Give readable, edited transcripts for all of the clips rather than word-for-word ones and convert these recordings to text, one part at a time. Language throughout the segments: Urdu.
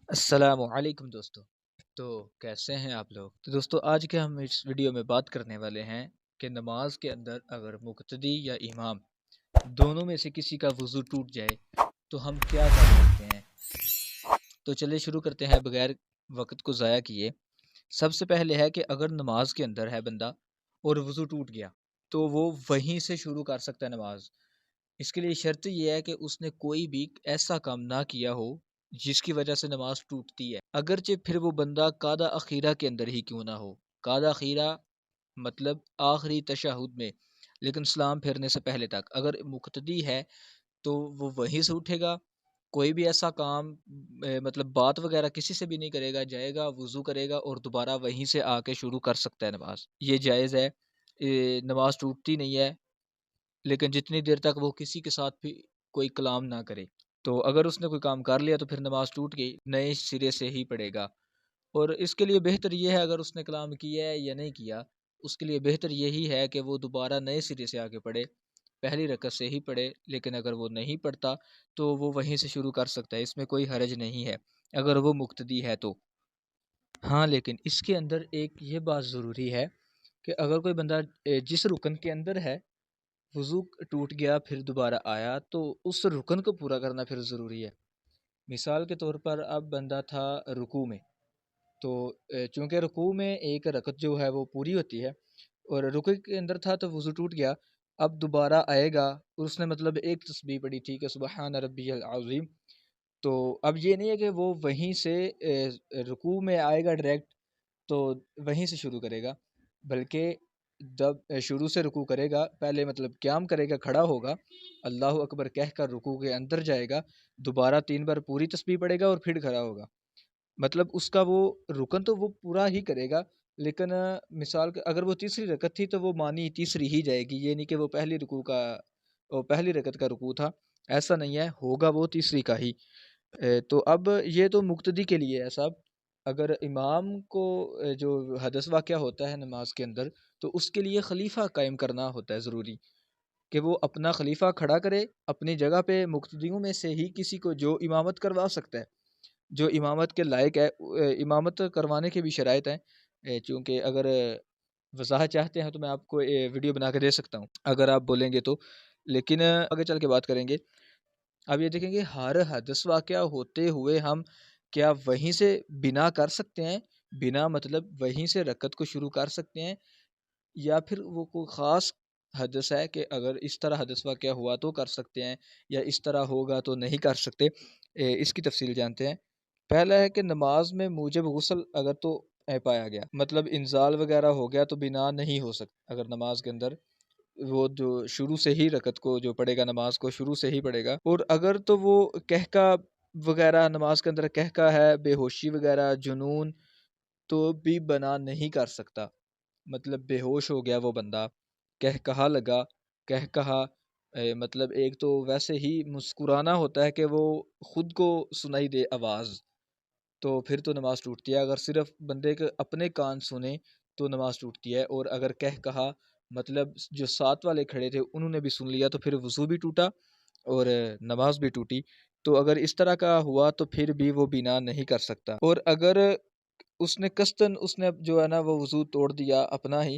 السلام علیکم دوستو۔ تو کیسے ہیں آپ لوگ؟ تو دوستو آج کے ہم اس ویڈیو میں بات کرنے والے ہیں کہ نماز کے اندر اگر مقتدی یا امام دونوں میں سے کسی کا وضو ٹوٹ جائے تو ہم کیا کر سکتے ہیں۔ تو چلے شروع کرتے ہیں بغیر وقت کو ضائع کیے۔ سب سے پہلے ہے کہ اگر نماز کے اندر ہے بندہ اور وضو ٹوٹ گیا تو وہ وہیں سے شروع کر سکتا ہے نماز۔ اس کے لیے شرط یہ ہے کہ اس نے کوئی بھی ایسا کام نہ کیا ہو جس کی وجہ سے نماز ٹوٹتی ہے، اگرچہ پھر وہ بندہ قادہ اخیرہ کے اندر ہی کیوں نہ ہو۔ قادہ اخیرہ مطلب آخری تشہد میں، لیکن سلام پھیرنے سے پہلے تک اگر مقتدی ہے تو وہ وہیں سے اٹھے گا، کوئی بھی ایسا کام مطلب بات وغیرہ کسی سے بھی نہیں کرے گا، جائے گا وضو کرے گا اور دوبارہ وہیں سے آ کے شروع کر سکتا ہے نماز۔ یہ جائز ہے، نماز ٹوٹتی نہیں ہے، لیکن جتنی دیر تک وہ کسی کے ساتھ بھی کوئی کلام نہ کرے۔ تو اگر اس نے کوئی کام کر لیا تو پھر نماز ٹوٹ گئی، نئے سرے سے ہی پڑھے گا۔ اور اس کے لیے بہتر یہ ہے اگر اس نے کلام کیا ہے یا نہیں کیا، اس کے لیے بہتر یہی ہے کہ وہ دوبارہ نئے سرے سے آگے پڑھے، پہلی رکعت سے ہی پڑھے۔ لیکن اگر وہ نہیں پڑھتا تو وہ وہیں سے شروع کر سکتا ہے، اس میں کوئی حرج نہیں ہے اگر وہ مقتدی ہے تو۔ ہاں لیکن اس کے اندر ایک یہ بات ضروری ہے کہ اگر کوئی بندہ جس رکن کے اندر ہے وضو ٹوٹ گیا پھر دوبارہ آیا تو اس رکن کو پورا کرنا پھر ضروری ہے۔ مثال کے طور پر اب بندہ تھا رکوع میں، تو چونکہ رکوع میں ایک رکعت جو ہے وہ پوری ہوتی ہے اور رکوع کے اندر تھا تو وضو ٹوٹ گیا، اب دوبارہ آئے گا اور اس نے مطلب ایک تسبیح پڑھی تھی کہ سبحان ربی العظیم، تو اب یہ نہیں ہے کہ وہ وہیں سے رکوع میں آئے گا ڈائریکٹ تو وہیں سے شروع کرے گا، بلکہ جب شروع سے رکوع کرے گا پہلے مطلب قیام کرے گا، کھڑا ہوگا، اللہ اکبر کہہ کر رکوع کے اندر جائے گا، دوبارہ 3 بار پوری تسبیح پڑھے گا اور پھر کھڑا ہوگا۔ مطلب اس کا وہ رکن تو وہ پورا ہی کرے گا، لیکن مثال اگر وہ تیسری رکعت تھی تو وہ مانی تیسری ہی جائے گی، یہ نہیں کہ وہ پہلی رکعت کا رکوع تھا، ایسا نہیں ہے، ہوگا وہ تیسری کا ہی۔ تو اب یہ تو مقتدی کے لیے ہے صاحب۔ اگر امام کو جو حدث واقعہ ہوتا ہے نماز کے اندر تو اس کے لیے خلیفہ قائم کرنا ہوتا ہے ضروری، کہ وہ اپنا خلیفہ کھڑا کرے اپنی جگہ پہ، مقتدیوں میں سے ہی کسی کو جو امامت کروا سکتا ہے، جو امامت کے لائق ہے۔ امامت کروانے کے بھی شرائط ہیں، چونکہ اگر وضاحت چاہتے ہیں تو میں آپ کو ویڈیو بنا کے دے سکتا ہوں اگر آپ بولیں گے تو، لیکن آگے چل کے بات کریں گے۔ اب یہ دیکھیں گے ہر حدث واقعہ ہوتے ہوئے ہم کیا وہیں سے بنا کر سکتے ہیں، بنا مطلب وہیں سے رکعت کو شروع کر سکتے ہیں، یا پھر وہ کوئی خاص حدث ہے کہ اگر اس طرح حدث واقعہ ہوا تو کر سکتے ہیں یا اس طرح ہوگا تو نہیں کر سکتے۔ اس کی تفصیل جانتے ہیں۔ پہلا ہے کہ نماز میں موجب غسل اگر تو پایا گیا، مطلب انزال وغیرہ ہو گیا تو بنا نہیں ہو سکتا، اگر نماز کے اندر وہ جو شروع سے ہی رکعت کو جو پڑھے گا، نماز کو شروع سے ہی پڑھے گا، اور اگر تو وہ کہکا وغیرہ نماز کے اندر کہکا ہے، بے ہوشی وغیرہ، جنون، تو بھی بنا نہیں کر سکتا، مطلب بے ہوش ہو گیا وہ بندہ، کہا لگا، کہا مطلب ایک تو ویسے ہی مسکرانا ہوتا ہے کہ وہ خود کو سنائی دے آواز، تو پھر تو نماز ٹوٹتی ہے۔ اگر صرف بندے کے اپنے کان سنے تو نماز ٹوٹتی ہے، اور اگر کہا مطلب جو ساتھ والے کھڑے تھے انہوں نے بھی سن لیا تو پھر وضو بھی ٹوٹا اور نماز بھی ٹوٹی۔ تو اگر اس طرح کا ہوا تو پھر بھی وہ بنا نہیں کر سکتا، اور اگر اس نے قصداً اس نے جو ہے نا وہ وضو توڑ دیا اپنا ہی،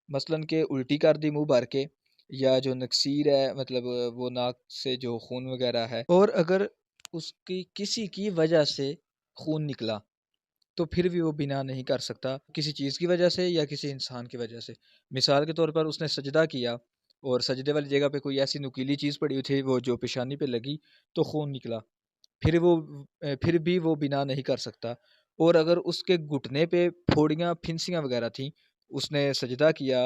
مثلاً کہ الٹی کر دی منہ بھر کے، یا جو نکسیر ہے مطلب وہ ناک سے جو خون وغیرہ ہے، اور اگر اس کی کسی کی وجہ سے خون نکلا تو پھر بھی وہ بنا نہیں کر سکتا، کسی چیز کی وجہ سے یا کسی انسان کی وجہ سے۔ مثال کے طور پر اس نے سجدہ کیا اور سجدے والی جگہ پہ کوئی ایسی نکیلی چیز پڑی ہوئی تھی، وہ جو پیشانی پہ لگی تو خون نکلا، پھر بھی وہ بنا نہیں کر سکتا۔ اور اگر اس کے گھٹنے پہ پھوڑیاں پھنسیاں وغیرہ تھیں، اس نے سجدہ کیا،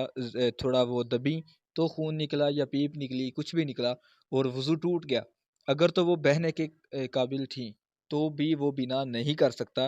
تھوڑا وہ دبی تو خون نکلا یا پیپ نکلی، کچھ بھی نکلا اور وضو ٹوٹ گیا، اگر تو وہ بہنے کے قابل تھیں تو بھی وہ بنا نہیں کر سکتا۔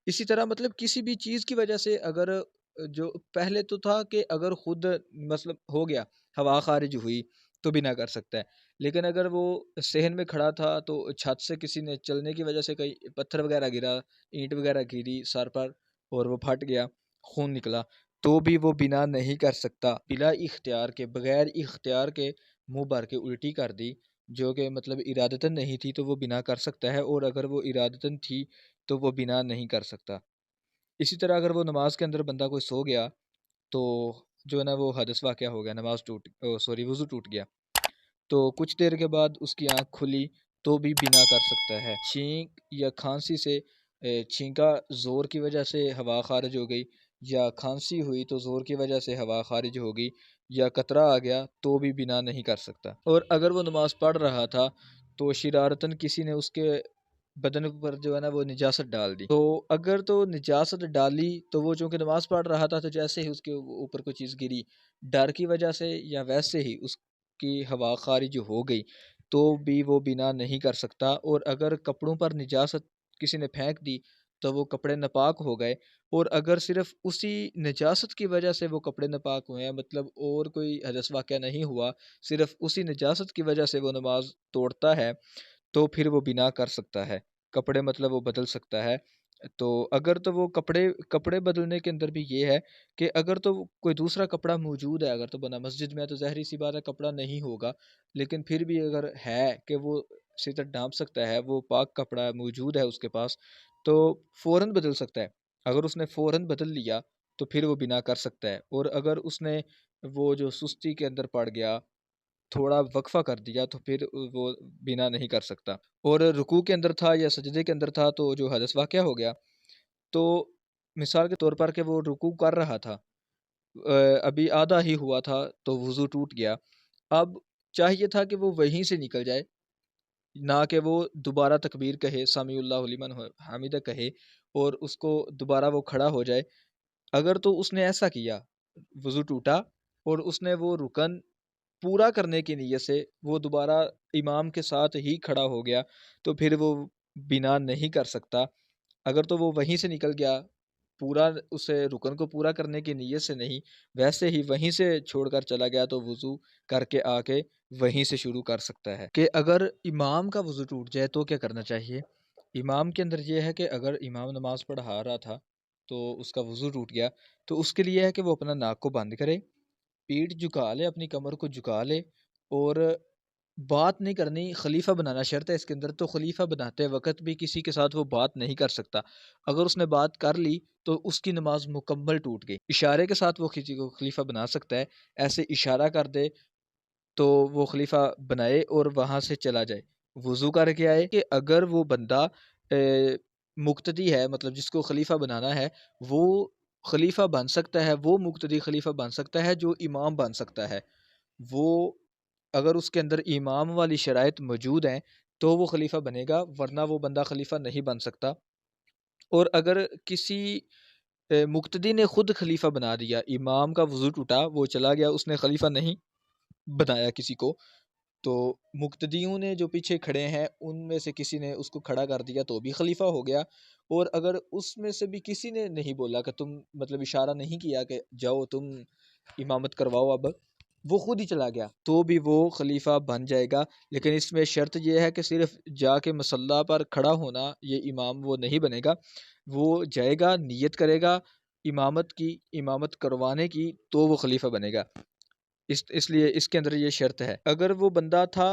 اسی طرح مطلب کسی بھی چیز کی وجہ سے اگر جو پہلے تو تھا کہ اگر خود مطلب ہو گیا، ہوا خارج ہوئی تو بھی نہ کر سکتا ہے، لیکن اگر وہ صحن میں کھڑا تھا تو چھت سے کسی نے چلنے کی وجہ سے کئی پتھر وغیرہ گرا، اینٹ وغیرہ گری سر پر اور وہ پھٹ گیا، خون نکلا، تو بھی وہ بنا نہیں کر سکتا، بلا اختیار کے، بغیر اختیار کے منہ بھر کے الٹی کر دی جو کہ مطلب ارادتاً نہیں تھی تو وہ بنا کر سکتا ہے، اور اگر وہ ارادتاً تھی تو وہ بنا نہیں کر سکتا۔ اسی طرح اگر وہ نماز کے اندر بندہ کوئی سو گیا تو جو ہے نا وہ حدث واقعہ ہو گیا، نماز وضو ٹوٹ گیا، تو کچھ دیر کے بعد اس کی آنکھ کھلی تو بھی بنا کر سکتا ہے۔ چھینک یا کھانسی سے چھینکا، زور کی وجہ سے ہوا خارج ہو گئی، یا کھانسی ہوئی تو زور کی وجہ سے ہوا خارج ہو گئی، یا قطرہ آ گیا تو بھی بنا نہیں کر سکتا۔ اور اگر وہ نماز پڑھ رہا تھا تو شرارتاً کسی نے اس کے بدن پر جو ہے نا وہ نجاست ڈال دی، تو اگر تو نجاست ڈالی تو وہ چونکہ نماز پڑھ رہا تھا تو جیسے ہی اس کے اوپر کوئی چیز گری ڈر کی وجہ سے یا ویسے ہی اس کی ہوا خارج ہو گئی تو بھی وہ بنا نہیں کر سکتا۔ اور اگر کپڑوں پر نجاست کسی نے پھینک دی تو وہ کپڑے ناپاک ہو گئے، اور اگر صرف اسی نجاست کی وجہ سے وہ کپڑے ناپاک ہوئے ہیں، مطلب اور کوئی حدث واقعہ نہیں ہوا، صرف اسی نجاست کی وجہ سے وہ نماز توڑتا ہے، تو پھر وہ بنا کر سکتا ہے، کپڑے مطلب وہ بدل سکتا ہے۔ تو اگر تو وہ کپڑے بدلنے کے اندر بھی یہ ہے کہ اگر تو کوئی دوسرا کپڑا موجود ہے، اگر تو بنا مسجد میں ہے تو ظاہری سی بات ہے کپڑا نہیں ہوگا، لیکن پھر بھی اگر ہے کہ وہ سیدھا ڈھانپ سکتا ہے، وہ پاک کپڑا موجود ہے اس کے پاس، تو فوراً بدل سکتا ہے۔ اگر اس نے فوراً بدل لیا تو پھر وہ بنا کر سکتا ہے، اور اگر اس نے وہ جو سستی کے اندر پڑ گیا تھوڑا وقفہ کر دیا تو پھر وہ بنا نہیں کر سکتا۔ اور رکوع کے اندر تھا یا سجدے کے اندر تھا تو جو حدث واقعہ ہو گیا، تو مثال کے طور پر کہ وہ رکوع کر رہا تھا، ابھی آدھا ہی ہوا تھا تو وضو ٹوٹ گیا، اب چاہیے تھا کہ وہ وہیں سے نکل جائے، نہ کہ وہ دوبارہ تکبیر کہے، سمیع اللہ لمن حمیدہ کہے اور اس کو دوبارہ وہ کھڑا ہو جائے۔ اگر تو اس نے ایسا کیا، وضو ٹوٹا اور اس نے وہ رکن پورا کرنے کی نیت سے وہ دوبارہ امام کے ساتھ ہی کھڑا ہو گیا تو پھر وہ بنا نہیں کر سکتا۔ اگر تو وہ وہیں سے نکل گیا، پورا اسے رکن کو پورا کرنے کی نیت سے نہیں، ویسے ہی وہیں سے چھوڑ کر چلا گیا تو وضو کر کے آ کے وہیں سے شروع کر سکتا ہے۔ کہ اگر امام کا وضو ٹوٹ جائے تو کیا کرنا چاہیے؟ امام کے اندر یہ ہے کہ اگر امام نماز پڑھا رہا تھا تو اس کا وضو ٹوٹ گیا تو اس کے لیے ہے کہ وہ اپنا ناک کو بند کرے، پیٹھ جھکا لے، اپنی کمر کو جھکا لے، اور بات نہیں کرنی، خلیفہ بنانا شرط ہے اس کے اندر، تو خلیفہ بناتے وقت بھی کسی کے ساتھ وہ بات نہیں کر سکتا۔ اگر اس نے بات کر لی تو اس کی نماز مکمل ٹوٹ گئی۔ اشارے کے ساتھ وہ کسی کو خلیفہ بنا سکتا ہے، ایسے اشارہ کر دے تو وہ خلیفہ بنائے اور وہاں سے چلا جائے، وضو کر کے آئے۔ کہ اگر وہ بندہ مقتدی ہے، مطلب جس کو خلیفہ بنانا ہے، وہ خلیفہ بن سکتا ہے، وہ مقتدی خلیفہ بن سکتا ہے جو امام بن سکتا ہے، وہ اگر اس کے اندر امام والی شرائط موجود ہیں تو وہ خلیفہ بنے گا، ورنہ وہ بندہ خلیفہ نہیں بن سکتا۔ اور اگر کسی مقتدی نے خود خلیفہ بنا دیا، امام کا وضو ٹوٹا، وہ چلا گیا، اس نے خلیفہ نہیں بنایا کسی کو، تو مقتدیوں نے جو پیچھے کھڑے ہیں ان میں سے کسی نے اس کو کھڑا کر دیا تو بھی خلیفہ ہو گیا۔ اور اگر اس میں سے بھی کسی نے نہیں بولا کہ تم، مطلب اشارہ نہیں کیا کہ جاؤ تم امامت کرواؤ، اب وہ خود ہی چلا گیا تو بھی وہ خلیفہ بن جائے گا۔ لیکن اس میں شرط یہ ہے کہ صرف جا کے مصلی پر کھڑا ہونا یہ امام وہ نہیں بنے گا، وہ جائے گا، نیت کرے گا امامت کی، امامت کروانے کی، تو وہ خلیفہ بنے گا۔ اس لیے اس کے اندر یہ شرط ہے۔ اگر وہ بندہ تھا،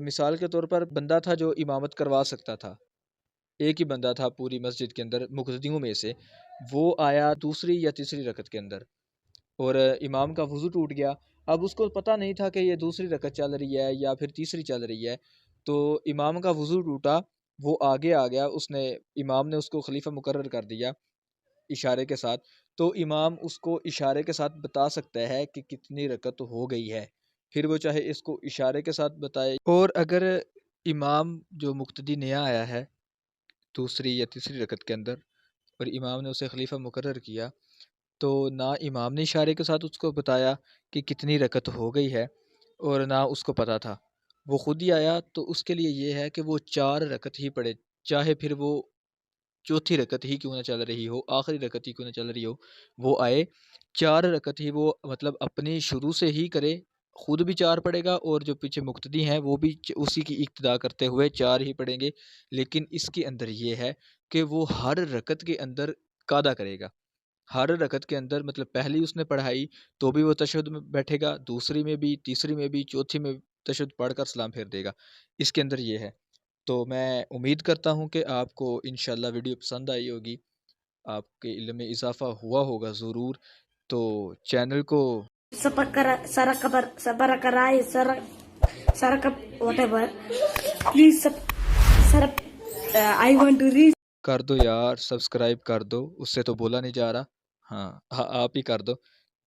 مثال کے طور پر بندہ تھا جو امامت کروا سکتا تھا، ایک ہی بندہ تھا پوری مسجد کے اندر مقتدیوں میں سے، وہ آیا دوسری یا تیسری رکعت کے اندر اور امام کا وضو ٹوٹ گیا، اب اس کو پتہ نہیں تھا کہ یہ دوسری رکعت چل رہی ہے یا پھر تیسری چل رہی ہے، تو امام کا وضو ٹوٹا، وہ آگے آ گیا، امام نے اس کو خلیفہ مقرر کر دیا اشارے کے ساتھ، تو امام اس کو اشارے کے ساتھ بتا سکتا ہے کہ کتنی رکعت ہو گئی ہے، پھر وہ چاہے اس کو اشارے کے ساتھ بتائے۔ اور اگر امام جو مقتدی نیا آیا ہے دوسری یا تیسری رکعت کے اندر اور امام نے اسے خلیفہ مقرر کیا، تو نہ امام نے اشارے کے ساتھ اس کو بتایا کہ کتنی رکعت ہو گئی ہے اور نہ اس کو پتا تھا، وہ خود ہی آیا، تو اس کے لیے یہ ہے کہ وہ 4 رکعت ہی پڑھے، چاہے پھر وہ چوتھی رکعت ہی کیوں نہ چل رہی ہو، آخری رکعت ہی کیوں نہ چل رہی ہو، وہ آئے 4 رکعت ہی وہ مطلب اپنی شروع سے ہی کرے، خود بھی 4 پڑھے گا اور جو پیچھے مقتدی ہیں وہ بھی اسی کی اقتدا کرتے ہوئے 4 ہی پڑھیں گے۔ لیکن اس کے اندر یہ ہے کہ وہ ہر رکعت کے اندر قاعدہ کرے گا، ہر رکعت کے اندر، مطلب پہلی اس نے پڑھائی تو بھی وہ تشہد میں بیٹھے گا، دوسری میں بھی، تیسری میں بھی، چوتھی میں تشہد پڑھ کر سلام پھیر دے گا، اس کے اندر یہ ہے۔ تو میں امید کرتا ہوں کہ آپ کو انشاءاللہ ویڈیو پسند آئی ہوگی، آپ کے علم میں اضافہ ہوا ہوگا ضرور. تو چینل کو whatever. Please, sir, I want to reach. کر دو یار، سبسکرائب کر دو، اس سے تو بولا نہیں جا رہا. ہاں آپ ہی کر دو.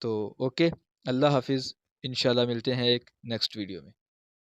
تو اوکے، اللہ حافظ، انشاءاللہ ملتے ہیں ایک نیکسٹ ویڈیو میں.